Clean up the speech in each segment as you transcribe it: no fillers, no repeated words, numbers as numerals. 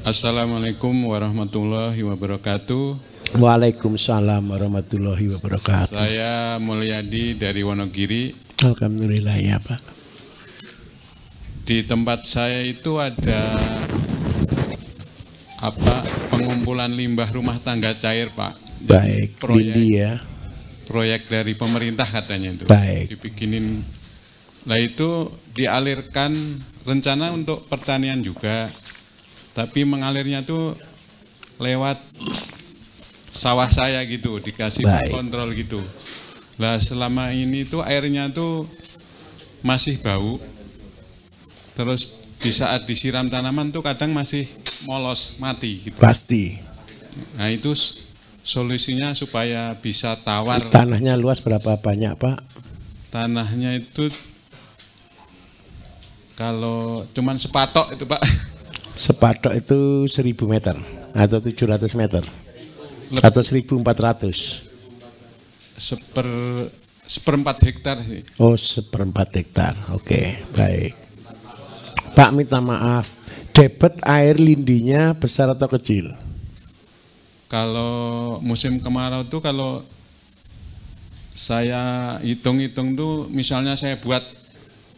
Assalamualaikum warahmatullahi wabarakatuh. Waalaikumsalam warahmatullahi wabarakatuh. Saya Mulyadi dari Wonogiri. Alhamdulillah ya Pak. Di tempat saya itu ada pengumpulan limbah rumah tangga cair, Pak. Baik, Lindi ya. Proyek dari pemerintah katanya itu. Baik. Dibikinin. Nah itu dialirkan rencana untuk pertanian juga. Tapi mengalirnya tuh lewat sawah saya gitu, dikasih kontrol gitu. Nah selama ini tuh airnya tuh masih bau. Terus di saat disiram tanaman tuh kadang masih molos, mati gitu. Pasti. Nah itu solusinya supaya bisa tawar. Tanahnya luas berapa banyak Pak? Tanahnya itu kalau cuman sepatok itu Pak. Sepatok itu 1000 meter atau 700 meter atau 1400. Seperempat hektar sih. Oh, seperempat hektar. Oke, baik. Pak minta maaf, debit air lindinya besar atau kecil? Kalau musim kemarau tuh kalau saya hitung-hitung tuh misalnya saya buat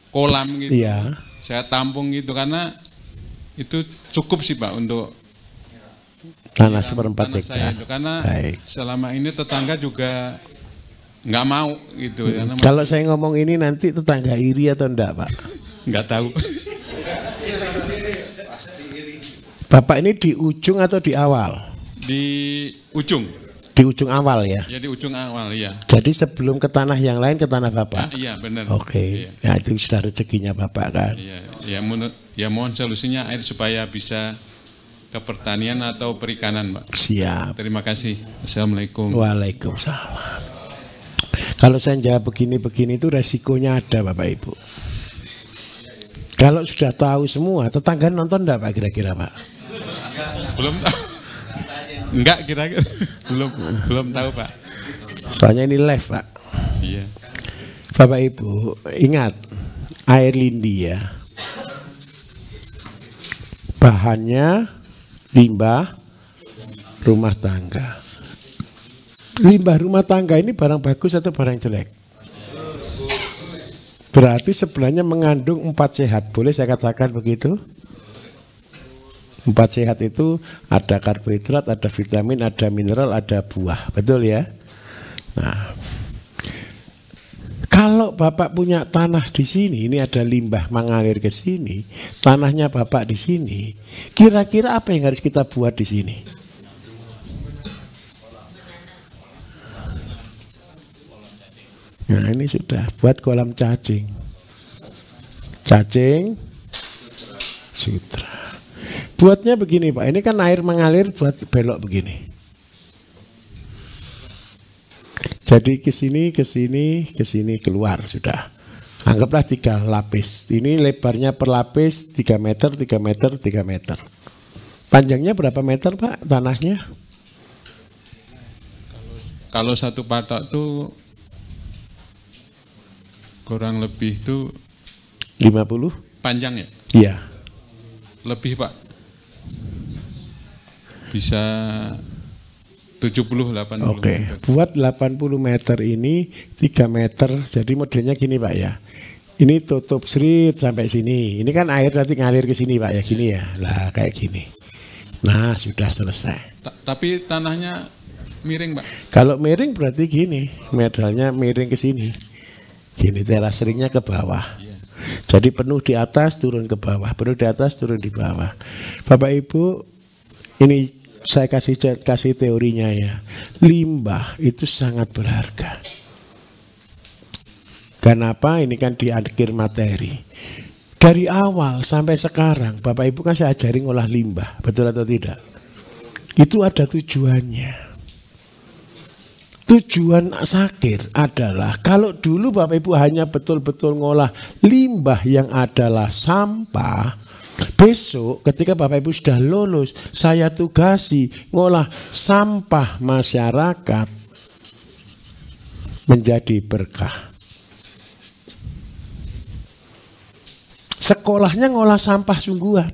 kolam gitu. Iya. Saya tampung gitu karena itu cukup sih Pak untuk tanah seperempat hektar. Karena selama ini tetangga juga nggak mau gitu. Kalau saya ngomong ini nanti tetangga iri atau enggak Pak? Nggak tahu. Bapak ini di ujung atau di awal? Di ujung. Di ujung awal ya? Ya di ujung awal ya. Jadi sebelum ke tanah yang lain ke tanah Bapak? Iya benar. Oke. Ya itu sudah rezekinya Bapak kan? Iya. Ya mohon solusinya air supaya bisa ke pertanian atau perikanan Pak. Siap. Terima kasih. Assalamualaikum. Waalaikumsalam. Kalau saya jawab begini-begini itu resikonya ada Bapak Ibu. Kalau sudah tahu semua, tetangga nonton enggak Pak kira-kira Pak? Belum tahu. Enggak kira-kira. Belum tahu Pak. Soalnya ini live Pak. Iya. Bapak Ibu, ingat air lindi ya. Bahannya limbah rumah tangga. Limbah rumah tangga ini barang bagus atau barang jelek? Berarti sebelahnya mengandung 4 sehat. Boleh saya katakan begitu? 4 sehat itu ada karbohidrat, ada vitamin, ada mineral, ada buah. Betul ya? Nah, kalau Bapak punya tanah di sini, ini ada limbah mengalir ke sini, tanahnya Bapak di sini, kira-kira apa yang harus kita buat di sini? Nah ini sudah buat kolam cacing. Cacing sutra. Buatnya begini Pak, ini kan air mengalir buat belok begini. Jadi ke sini, ke sini, ke sini keluar sudah. Anggaplah 3 lapis. Ini lebarnya per lapis 3 meter, 3 meter, 3 meter. Panjangnya berapa meter Pak tanahnya? Kalau satu patok tuh kurang lebih tuh 50 panjang ya? Iya. Lebih Pak. Bisa 70-80 Oke, buat 80 meter ini 3 meter. Jadi modelnya gini Pak ya. Ini tutup srit sampai sini. Ini kan air nanti ngalir ke sini Pak ya, gini ya. Lah kayak gini. Nah, sudah selesai. Tapi tanahnya miring Pak. Kalau miring berarti gini, medalnya miring ke sini. Gini teras ringnya ke bawah. Jadi penuh di atas turun ke bawah, penuh di atas turun di bawah. Bapak Ibu, ini saya kasih teorinya ya. Limbah itu sangat berharga. Kenapa? Ini kan di akhir materi. Dari awal sampai sekarang Bapak Ibu kan saya ajarin ngolah limbah, betul atau tidak? Itu ada tujuannya. Tujuan sakir adalah kalau dulu Bapak Ibu hanya betul-betul ngolah limbah yang adalah sampah, besok ketika Bapak Ibu sudah lulus, saya tugasi ngolah sampah masyarakat menjadi berkah. Sekolahnya ngolah sampah sungguhan.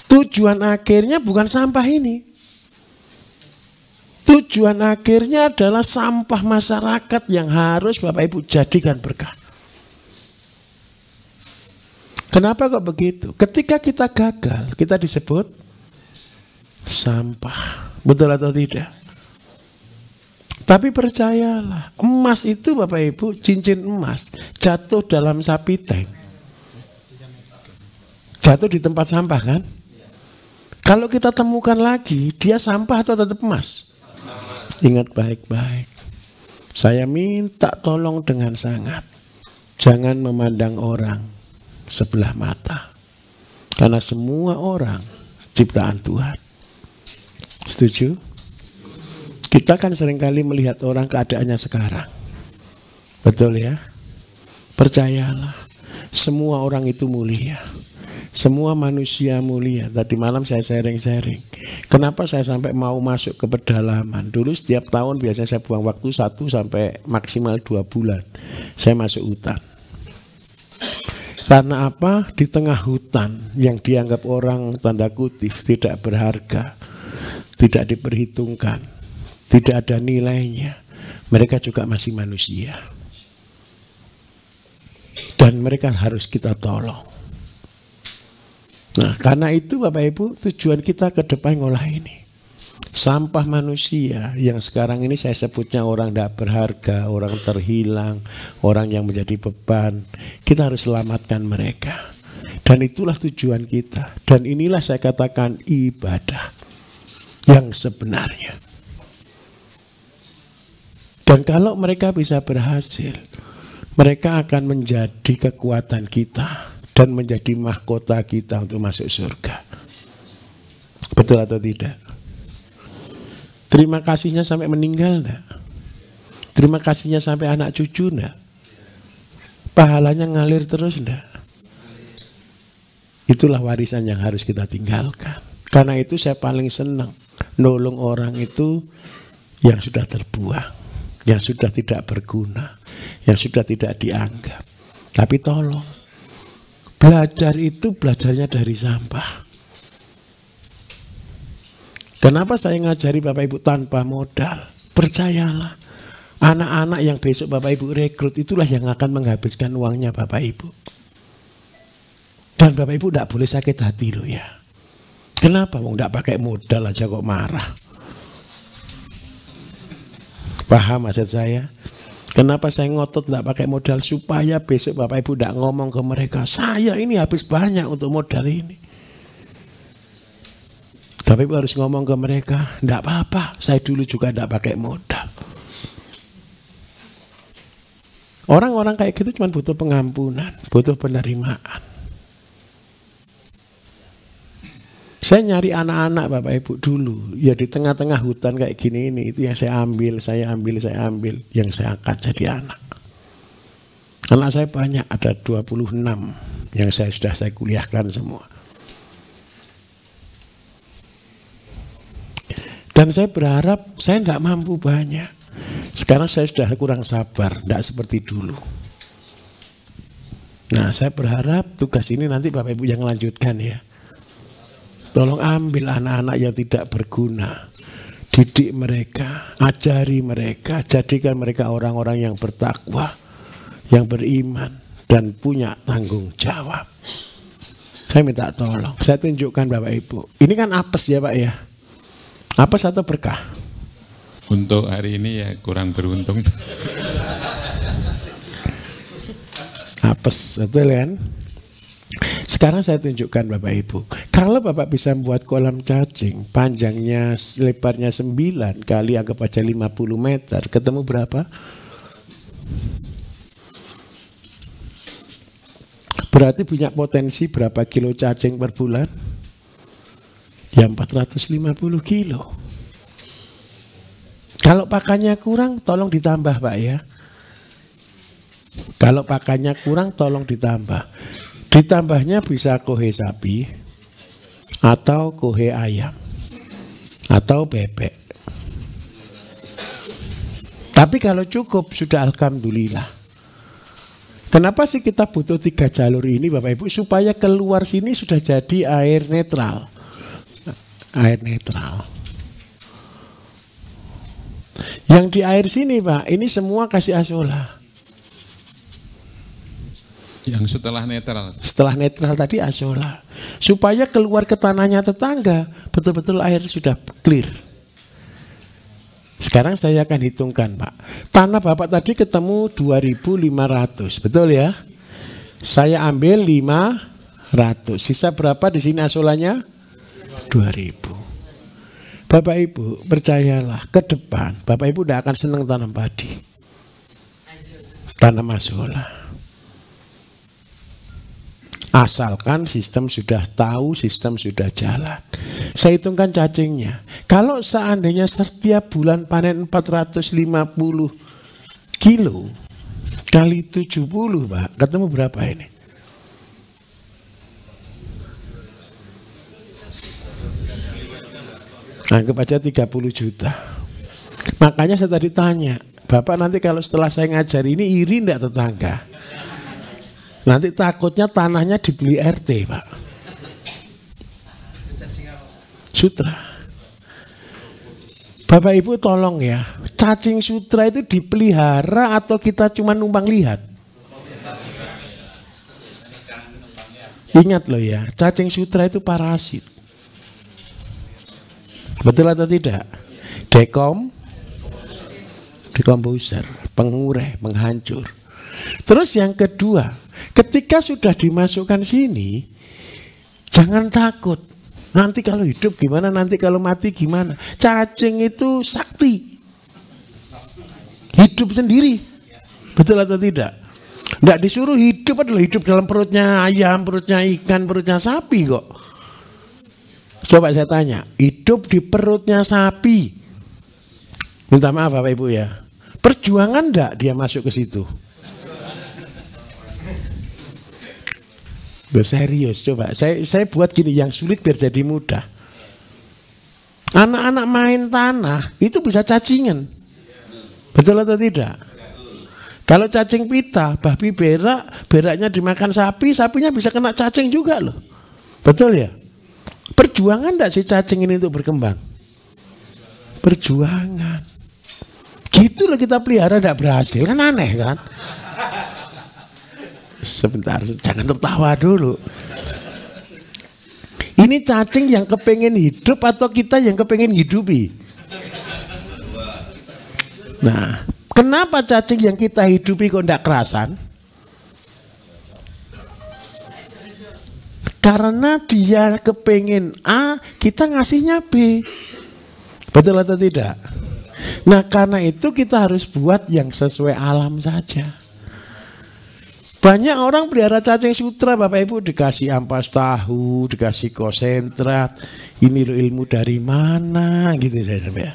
Tujuan akhirnya bukan sampah ini. Tujuan akhirnya adalah sampah masyarakat yang harus Bapak Ibu jadikan berkah. Kenapa kok begitu? Ketika kita gagal, kita disebut sampah. Betul atau tidak? Tapi percayalah, emas itu Bapak Ibu, cincin emas jatuh dalam sapi tank, jatuh di tempat sampah kan? Kalau kita temukan lagi, dia sampah atau tetap emas? Ingat baik-baik. Saya minta tolong dengan sangat, jangan memandang orang sebelah mata, karena semua orang ciptaan Tuhan. Setuju? Kita kan seringkali melihat orang keadaannya sekarang. Betul ya? Percayalah, semua orang itu mulia. Semua manusia mulia. Tadi malam saya sharing-sharing. Kenapa saya sampai mau masuk ke pedalaman? Dulu setiap tahun biasanya saya buang waktu 1 sampai maksimal 2 bulan. Saya masuk hutan. Karena apa? Di tengah hutan yang dianggap orang tanda kutip tidak berharga, tidak diperhitungkan, tidak ada nilainya, mereka juga masih manusia. Dan mereka harus kita tolong. Nah, karena itu Bapak Ibu, tujuan kita ke depan ngolah ini. Sampah manusia yang sekarang ini saya sebutnya orang tidak berharga, orang terhilang, orang yang menjadi beban. Kita harus selamatkan mereka. Dan itulah tujuan kita. Dan inilah saya katakan ibadah yang sebenarnya. Dan kalau mereka bisa berhasil, mereka akan menjadi kekuatan kita dan menjadi mahkota kita untuk masuk surga. Betul atau tidak? Terima kasihnya sampai meninggal enggak? Terima kasihnya sampai anak cucu enggak? Pahalanya ngalir terus enggak? Itulah warisan yang harus kita tinggalkan. Karena itu saya paling senang nolong orang itu yang sudah terbuang, yang sudah tidak berguna, yang sudah tidak dianggap. Tapi tolong, belajar itu belajarnya dari sampah. Kenapa saya ngajari Bapak Ibu tanpa modal? Percayalah, anak-anak yang besok Bapak Ibu rekrut itulah yang akan menghabiskan uangnya Bapak Ibu. Dan Bapak Ibu tidak boleh sakit hati loh ya. Kenapa? Mau tidak pakai modal aja kok marah? Paham maksud saya? Kenapa saya ngotot tidak pakai modal? Supaya besok Bapak Ibu tidak ngomong ke mereka, saya ini habis banyak untuk modal ini. Tapi Ibu harus ngomong ke mereka, tidak apa-apa, saya dulu juga tidak pakai modal. Orang-orang kayak gitu cuma butuh pengampunan, butuh penerimaan. Saya nyari anak-anak Bapak Ibu dulu, ya di tengah-tengah hutan kayak gini ini, itu yang saya ambil, yang saya angkat jadi anak. Anak saya banyak, ada 26 yang saya kuliahkan semua. Dan saya berharap saya tidak mampu banyak. Sekarang saya sudah kurang sabar, tidak seperti dulu. Nah, saya berharap tugas ini nanti Bapak Ibu yang lanjutkan ya. Tolong ambil anak-anak yang tidak berguna, didik mereka, ajari mereka, jadikan mereka orang-orang yang bertakwa, yang beriman, dan punya tanggung jawab. Saya minta tolong, saya tunjukkan Bapak Ibu. Ini kan apes ya Pak ya. Apes atau berkah? Untuk hari ini ya kurang beruntung. Apes, betul kan? Sekarang saya tunjukkan Bapak Ibu. Kalau Bapak bisa membuat kolam cacing, panjangnya, lebarnya 9 kali anggap aja 50 meter, ketemu berapa? Berarti punya potensi berapa kilo cacing per bulan? Ya 450 kilo. Kalau pakannya kurang, tolong ditambah Pak ya. Kalau pakannya kurang, tolong ditambah. Ditambahnya bisa kohe sapi, atau kohe ayam, atau bebek. Tapi kalau cukup, sudah alhamdulillah. Kenapa sih kita butuh 3 jalur ini Bapak Ibu? Supaya keluar sini sudah jadi air netral. air netral. Yang di air sini Pak, ini semua kasih asola. Yang setelah netral. Setelah netral tadi asola. Supaya keluar ke tanahnya tetangga, betul-betul air sudah clear. Sekarang saya akan hitungkan Pak. Tanah Bapak tadi ketemu 2.500, betul ya? Saya ambil 500. Sisa berapa di sini asolanya? 2.000. Bapak Ibu, percayalah, ke depan Bapak Ibu tidak akan senang tanam padi. Tanam asola. Asalkan sistem sudah tahu, sistem sudah jalan. Saya hitungkan cacingnya. Kalau seandainya setiap bulan panen 450 kilo kali 70 Pak, ketemu berapa ini? Anggap aja 30 juta. Makanya saya tadi tanya, Bapak nanti kalau setelah saya ngajar ini iri enggak tetangga? Nanti takutnya tanahnya dibeli RT Pak. Sutra. Bapak Ibu tolong ya, cacing sutra itu dipelihara atau kita cuma numpang lihat? Ingat loh ya, cacing sutra itu parasit. Betul atau tidak? Dekomposer, pengureh, penghancur. Terus yang kedua, ketika sudah dimasukkan sini, jangan takut. Nanti kalau hidup gimana, nanti kalau mati gimana. Cacing itu sakti. Hidup sendiri. Betul atau tidak? Tidak disuruh hidup, adalah hidup dalam perutnya ayam, perutnya ikan, perutnya sapi kok. Coba saya tanya, hidup di perutnya sapi. Minta maaf Bapak Ibu ya. Perjuangan enggak dia masuk ke situ? Serius, coba saya buat gini yang sulit biar jadi mudah. Anak-anak main tanah itu bisa cacingan. Betul atau tidak? Kalau cacing pita, babi berak, beraknya dimakan sapi, sapinya bisa kena cacing juga loh. Betul ya? Perjuangan enggak si cacing ini untuk berkembang? Perjuangan. Gitu loh kita pelihara enggak berhasil, kan aneh kan? Sebentar, jangan tertawa dulu. Ini cacing yang kepengen hidup atau kita yang kepengen hidupi? Nah, kenapa cacing yang kita hidupi kok enggak kerasan? Karena dia kepengen A, kita ngasihnya B. Betul atau tidak? Nah, karena itu kita harus buat yang sesuai alam saja. Banyak orang pelihara cacing sutra Bapak Ibu, dikasih ampas tahu, dikasih konsentrat. Ini lo ilmu dari mana gitu saya sampai.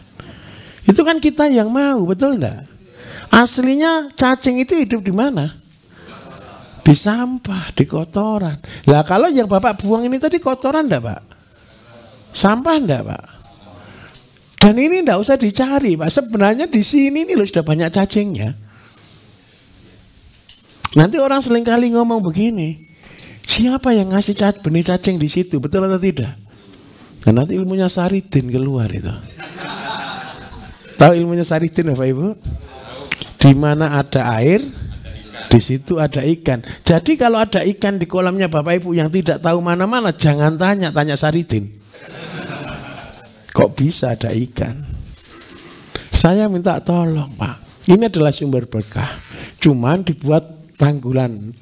Itu kan kita yang mau, betul enggak? Aslinya cacing itu hidup di mana? Di sampah, di kotoran. Lah kalau yang Bapak buang ini tadi kotoran enggak Pak? Sampah enggak Pak? Dan ini enggak usah dicari Pak. Sebenarnya di sini ini loh sudah banyak cacingnya. Nanti orang seringkali ngomong begini, siapa yang ngasih benih cacing di situ, betul atau tidak? Nah, nanti ilmunya Saridin keluar itu. Tahu ilmunya Saridin Bapak Ibu? Di mana ada air, di situ ada ikan. Jadi kalau ada ikan di kolamnya Bapak Ibu yang tidak tahu mana-mana, jangan tanya Saridin. Kok bisa ada ikan? Saya minta tolong Pak, ini adalah sumber berkah. Cuman dibuat tanggulan.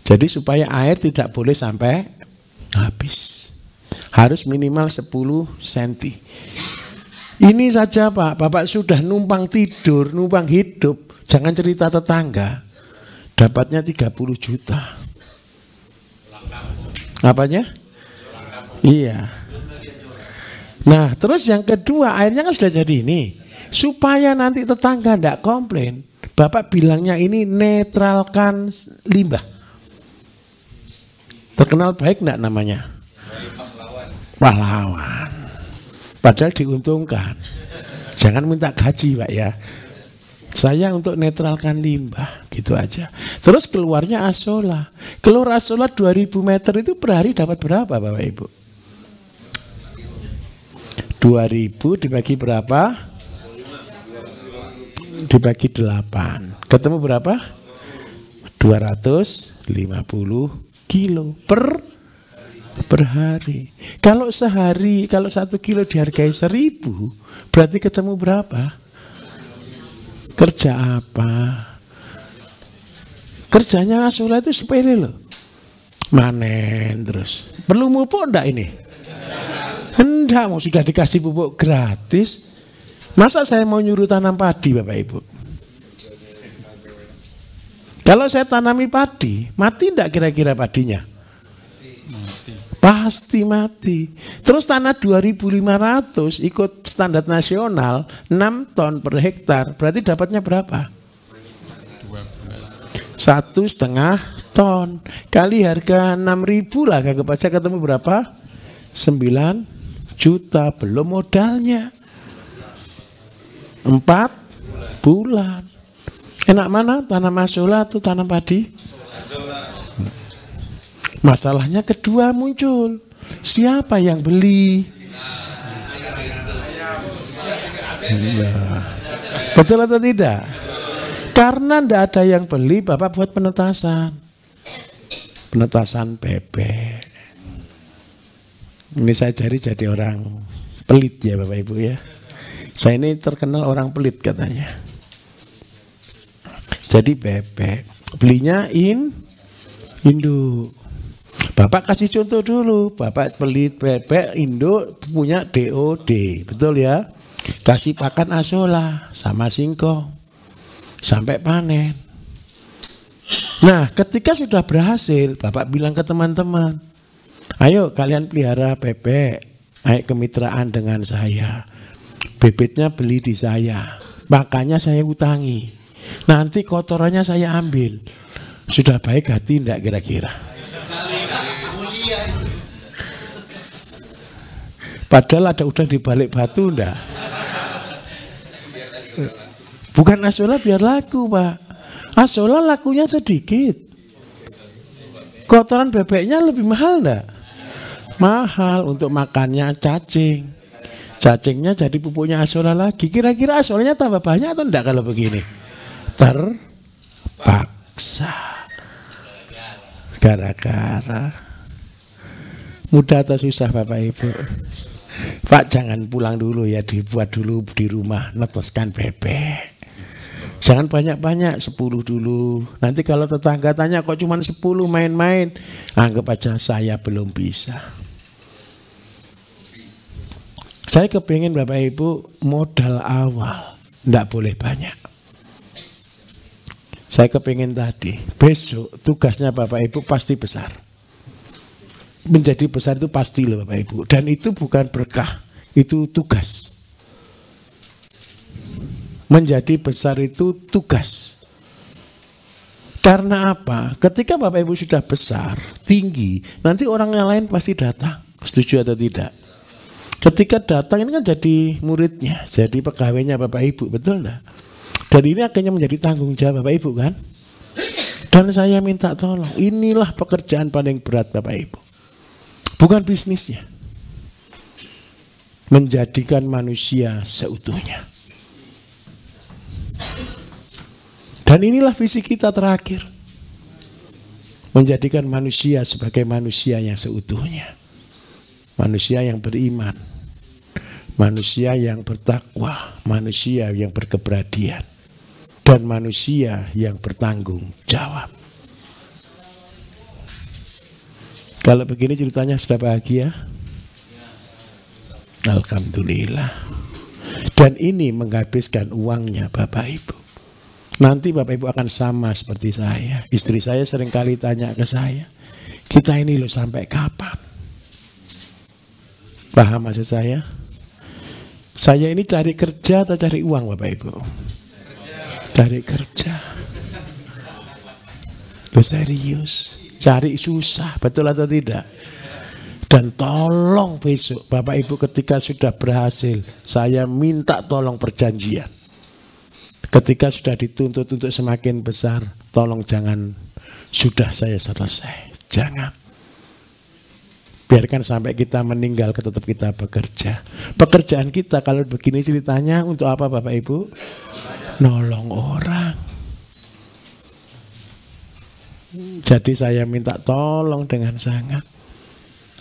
Jadi supaya air tidak boleh sampai habis. Harus minimal 10 cm. Ini saja Pak, Bapak sudah numpang tidur, numpang hidup, jangan cerita tetangga. Dapatnya 30 juta. Apanya? Iya. Nah, terus yang kedua, airnya kan sudah jadi ini. Supaya nanti tetangga tidak komplain, Bapak bilangnya ini netralkan limbah. Terkenal baik enggak namanya? Pahlawan. Padahal diuntungkan. Jangan minta gaji Pak ya. Saya untuk netralkan limbah, gitu aja. Terus keluarnya asola. Keluar asola 2000 meter itu per hari dapat berapa Bapak Ibu? 2000 dibagi berapa? Dibagi 8. Ketemu berapa? 250 kilo per hari. Kalau sehari, kalau 1 kilo dihargai 1000, berarti ketemu berapa? Kerja apa? Kerjanya Asola itu sepele loh. Manen terus. Perlu pupuk enggak ini? Enggak, mau sudah dikasih pupuk gratis. Masa saya mau nyuruh tanam padi Bapak Ibu? Kalau saya tanami padi, mati enggak kira-kira padinya? Mati. Pasti mati. Terus tanah 2.500 ikut standar nasional 6 ton per hektar, berarti dapatnya berapa? 1,5 ton. Kali harga 6.000 lah, kagak baca ketemu berapa? 9 juta, belum modalnya 4 bulan. Enak mana? Tanam Asola atau tanam padi? Masalahnya kedua muncul. Siapa yang beli? Betul atau tidak? Karena tidak ada yang beli, Bapak buat penetasan. Penetasan bebek. Ini saya jadi orang pelit ya Bapak Ibu ya. Saya ini terkenal orang pelit katanya. Jadi bebek. Belinya induk. Bapak kasih contoh dulu. Bapak pelit bebek induk punya DOD. Betul ya? Kasih pakan Asola sama singkong sampai panen. Nah, ketika sudah berhasil, Bapak bilang ke teman-teman, ayo kalian pelihara bebek, ayo kemitraan dengan saya. Bebeknya beli di saya, makanya saya utangi. Nanti kotorannya saya ambil. Sudah baik hati enggak kira-kira? Padahal ada udang di balik batu enggak? Bukan Asola biar laku Pak. Asola lakunya sedikit. Kotoran bebeknya lebih mahal enggak? Mahal, untuk makannya cacing. Cacingnya jadi pupuknya Asola lagi. Kira-kira Asolanya tambah banyak atau enggak kalau begini? Terpaksa. Gara-gara. Mudah atau susah Bapak Ibu? Pak jangan pulang dulu ya, dibuat dulu di rumah, neteskan bebek. Jangan banyak-banyak, 10 dulu. Nanti kalau tetangga tanya kok cuma 10 main-main, anggap aja saya belum bisa. Saya kepingin Bapak Ibu modal awal tidak boleh banyak. Saya kepingin tadi besok tugasnya Bapak Ibu pasti besar. Menjadi besar itu pasti loh Bapak Ibu. Dan itu bukan berkah, itu tugas. Menjadi besar itu tugas. Karena apa? Ketika Bapak Ibu sudah besar, tinggi, nanti orang yang lain pasti datang. Setuju atau tidak? Ketika datang ini kan jadi muridnya, jadi pegawainya Bapak Ibu, betul enggak? Dan ini akhirnya menjadi tanggung jawab Bapak Ibu kan? Dan saya minta tolong, inilah pekerjaan paling berat Bapak Ibu. Bukan bisnisnya. Menjadikan manusia seutuhnya. Dan inilah visi kita terakhir. Menjadikan manusia sebagai manusia yang seutuhnya. Manusia yang beriman, manusia yang bertakwa, manusia yang berkeberadian, dan manusia yang bertanggung jawab. Kalau begini ceritanya sudah bahagia? Alhamdulillah. Dan ini menghabiskan uangnya Bapak Ibu. Nanti Bapak Ibu akan sama seperti saya. Istri saya seringkali tanya ke saya, kita ini loh sampai kapan? Paham maksud saya? Saya ini cari kerja atau cari uang Bapak Ibu? Cari kerja. Loh serius? Cari susah, betul atau tidak? Dan tolong besok Bapak Ibu ketika sudah berhasil, saya minta tolong perjanjian. Ketika sudah dituntut untuk semakin besar, tolong jangan sudah saya selesai. Jangan. Biarkan sampai kita meninggal tetap kita bekerja. Pekerjaan kita kalau begini ceritanya untuk apa Bapak Ibu? Nolong orang. Jadi saya minta tolong dengan sangat.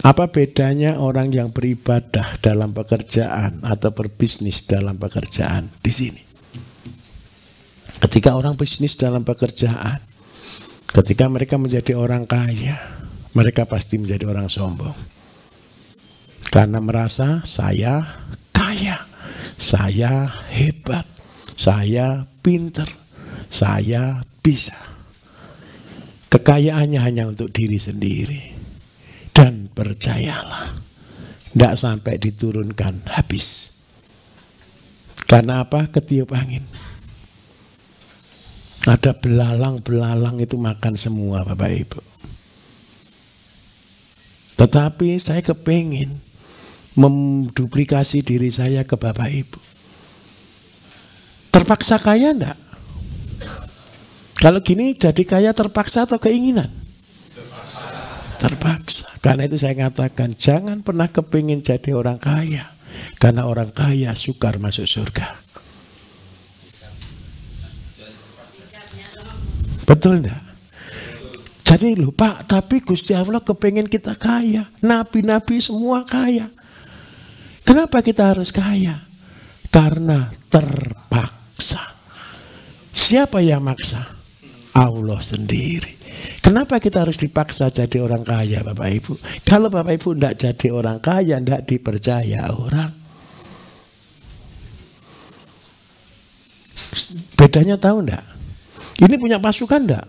Apa bedanya orang yang beribadah dalam pekerjaan atau berbisnis dalam pekerjaan di sini? Ketika orang bisnis dalam pekerjaan, ketika mereka menjadi orang kaya, mereka pasti menjadi orang sombong. Karena merasa saya kaya, saya hebat, saya pinter, saya bisa. Kekayaannya hanya untuk diri sendiri. Dan percayalah, tidak sampai diturunkan habis. Karena apa? Ketiup angin. Ada belalang-belalang itu makan semua Bapak Ibu. Tetapi saya kepingin menduplikasi diri saya ke Bapak Ibu. Terpaksa kaya enggak? Kalau gini jadi kaya terpaksa atau keinginan? Terpaksa. Karena itu saya katakan jangan pernah kepingin jadi orang kaya. Karena orang kaya sukar masuk surga. Betul enggak? Jadi lupa, tapi Gusti Allah kepingin kita kaya. Nabi-nabi semua kaya. Kenapa kita harus kaya? Karena terpaksa. Siapa yang maksa? Allah sendiri. Kenapa kita harus dipaksa jadi orang kaya Bapak Ibu? Kalau Bapak Ibu tidak jadi orang kaya, tidak dipercaya orang. Bedanya tahu enggak? Ini punya pasukan enggak?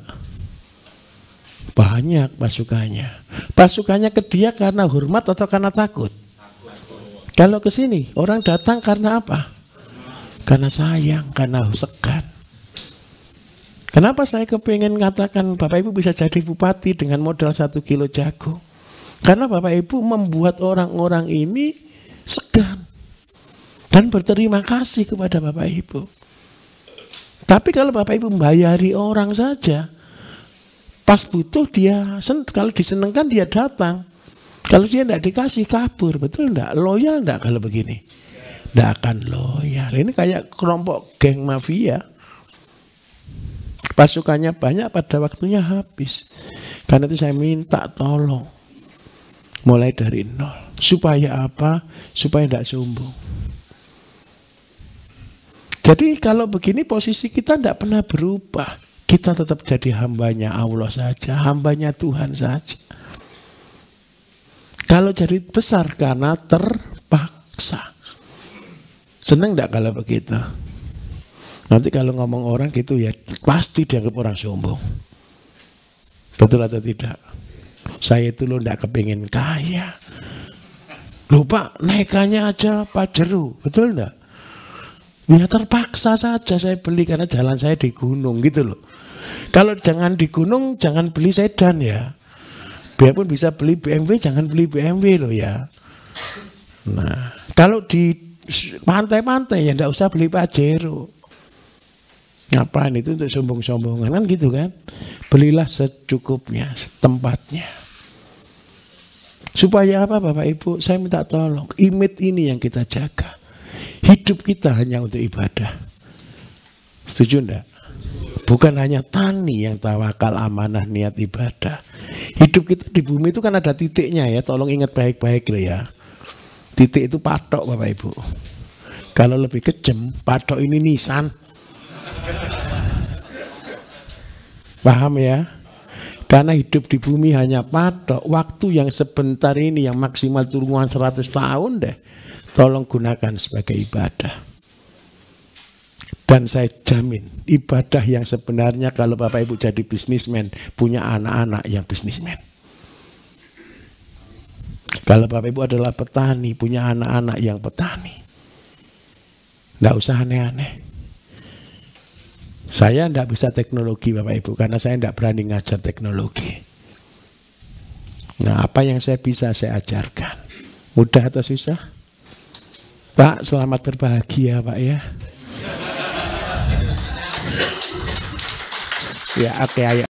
Banyak pasukannya. Pasukannya ke dia karena hormat atau karena takut? Kalau ke sini orang datang karena apa? Karena sayang, karena segan. Kenapa saya kepingin mengatakan Bapak Ibu bisa jadi bupati dengan modal 1 kilo jagung? Karena Bapak Ibu membuat orang-orang ini segan dan berterima kasih kepada Bapak Ibu. Tapi kalau Bapak Ibu membayari orang saja, pas butuh dia, kalau disenengkan dia datang. Kalau dia tidak dikasih kabur, betul enggak? Loyal enggak kalau begini? Tidak akan loyal. Ini kayak kelompok geng mafia. Pasukannya banyak, pada waktunya habis. Karena itu saya minta tolong. Mulai dari nol. Supaya apa? Supaya tidak sombong. Jadi kalau begini posisi kita tidak pernah berubah. Kita tetap jadi hambanya Allah saja. Hambanya Tuhan saja. Kalau jadi besar karena terpaksa. Senang tidak kalau begitu? Nanti kalau ngomong orang gitu ya pasti dianggap orang sombong. Betul atau tidak? Saya itu loh tidak kepingin kaya. Lupa naikannya aja Pajero. Betul enggak? Ya terpaksa saja saya beli karena jalan saya di gunung gitu loh. Kalau jangan di gunung jangan beli sedan ya. Biarpun bisa beli BMW jangan beli BMW loh ya. Nah kalau di pantai-pantai ya tidak usah beli Pajero. Ngapain itu untuk sombong-sombongan kan gitu kan? Belilah secukupnya, setempatnya. Supaya apa Bapak Ibu? Saya minta tolong. Image ini yang kita jaga. Hidup kita hanya untuk ibadah. Setuju enggak? Bukan hanya tani yang tawakal, amanah, niat ibadah. Hidup kita di bumi itu kan ada titiknya ya. Tolong ingat baik-baik loh ya. Titik itu patok Bapak Ibu. Kalau lebih kejam, patok ini nisan. Paham ya? Karena hidup di bumi hanya patok. Waktu yang sebentar ini yang maksimal turungan 100 tahun deh. Tolong gunakan sebagai ibadah. Dan saya jamin ibadah yang sebenarnya kalau Bapak Ibu jadi bisnismen, punya anak-anak yang bisnismen. Kalau Bapak Ibu adalah petani, punya anak-anak yang petani. Tidak usah aneh-aneh. Saya tidak bisa teknologi Bapak Ibu karena saya tidak berani ngajar teknologi. Nah apa yang saya bisa saya ajarkan. Mudah atau susah? Pak selamat berbahagia Pak ya. Ya oke ayo.